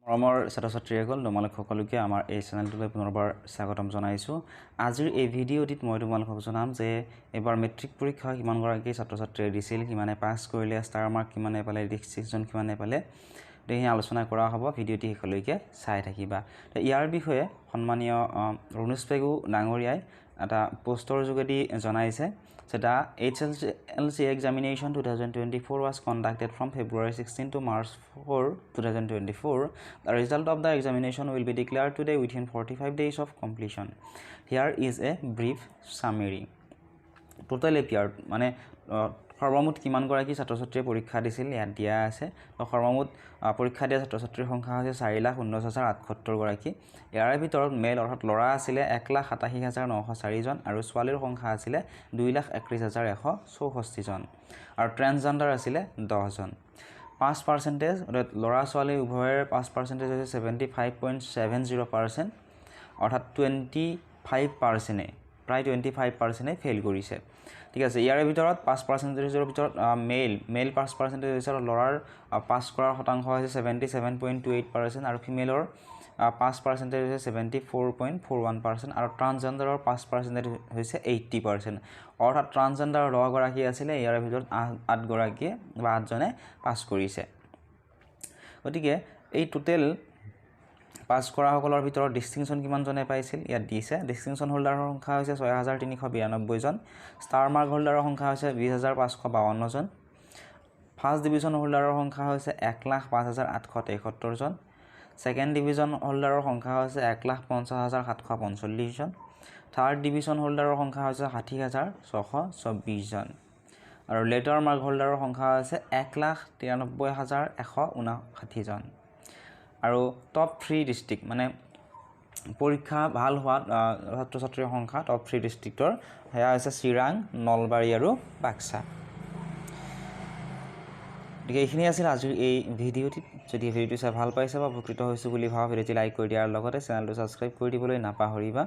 মৰমৰ ছাত্ৰ-ছাত্ৰীসকল তোমালোক সকলোকে আমাৰ এই চেনেলটোলৈ পুনৰবাৰ স্বাগতম জনাইছোঁ। আজিৰ এই ভিডিঅ'টিত মই তোমালোকক জনাম যে এবাৰ মেট্ৰিক পৰীক্ষা কিমানগৰাকী ছাত্ৰ-ছাত্ৰীয়ে দিছিল, কিমানে পাছ কৰিলে, ষ্টাৰ মাৰ্ক কিমানে পালে, ডিষ্টিংশ্যন কিমানে পালে, এইখিনি আলোচনা কৰা হ'ব। ভিডিঅ'টি শেষলৈকে চাই থাকিবা। তো ইয়াৰ বিষয়ে সন্মানীয় ৰণুজ পেগু ডাঙৰীয়াই এটা পোষ্টৰ যোগেদি জনাইছে যে the HSLC examination 2024 was conducted from February 16 to March 4, 2024. The result of the examination will be declared today within 45 days of completion. Here is a brief summary. Total appeared মানে সৰ্বমুঠ কিমানগৰাকী ছাত্ৰ-ছাত্ৰীয়ে পৰীক্ষা দিছিল ইয়াত দিয়া আছে। সৰ্বমুঠ পৰীক্ষা দিয়া ছাত্ৰ-ছাত্ৰীৰ সংখ্যা হৈছে 4,19,078 গৰাকী। ইয়াৰ ভিতৰত মেল অৰ্থাৎ ল'ৰা আছিলে 1,87,904 জন আৰু ছোৱালীৰ সংখ্যা আছিলে 2,31,164 জন আৰু ট্ৰেন্সজেণ্ডাৰ আছিলে 10 জন। 5% ল'ৰা ছোৱালী উভয়ৰে 5% হৈছে 75.70%, অৰ্থাৎ 25%, প্ৰায় 25% ফেইল কৰিছে। ঠিক আছে, ইয়াৰ ভিতৰত 5%ৰ ভিতৰত মেল 5% হৈছে আৰু ল'ৰাৰ পাছ কৰাৰ শতাংশ হৈছে 77.28% আৰু ফিমেলৰ 5% হৈছে 74.41% আৰু ট্ৰান্সজেণ্ডাৰৰ 5% হৈছে 80%, অৰ্থাৎ ট্ৰান্সজেণ্ডাৰ 10 গৰাকী আছিলে, ইয়াৰ ভিতৰত 8 গৰাকীয়ে বা 8 জনে পাছ কৰিছে। গতিকে এই টোটেল পাছ কৰাসকলৰ ভিতৰত ডিষ্টিংশ্যন কিমানজনে পাইছিল ইয়াত দিছে। ডিষ্টিংশ্যন হোল্ডাৰৰ সংখ্যা হৈছে 6,392 জন, ষ্টাৰ মাৰ্ক হোল্ডাৰৰ সংখ্যা হৈছে 20,552 জন, ফাৰ্ষ্ট ডিভিজন হোল্ডাৰৰ সংখ্যা হৈছে 1,05,873 জন, ছেকেণ্ড ডিভিজন হোল্ডাৰৰ সংখ্যা হৈছে 1,50,745 জন, থাৰ্ড ডিভিজন হোল্ডাৰৰ সংখ্যা হৈছে 60,624 জন আৰু লেটাৰ মাৰ্ক হোল্ডাৰৰ সংখ্যা হৈছে 1,93,159 জন। আৰু টপ 3 ডিষ্ট্ৰিক্ট মানে পৰীক্ষা ভাল হোৱা ছাত্ৰ-ছাত্ৰীৰ সংখ্যা টপ 3 ডিষ্ট্ৰিক্টৰ সেয়া হৈছে চিৰাং, নলবাৰী আৰু বাক্সা। গতিকে এইখিনি আছিল আজিৰ এই ভিডিঅ'টিত। যদি ভিডিঅ'টো চাই ভাল পাইছে বা উপকৃত হৈছোঁ বুলি ভাবা ভিডিঅ'টি লাইক কৰি দিয়াৰ লগতে চেনেলটো ছাবস্ক্ৰাইব কৰি দিবলৈ নাপাহৰিবা।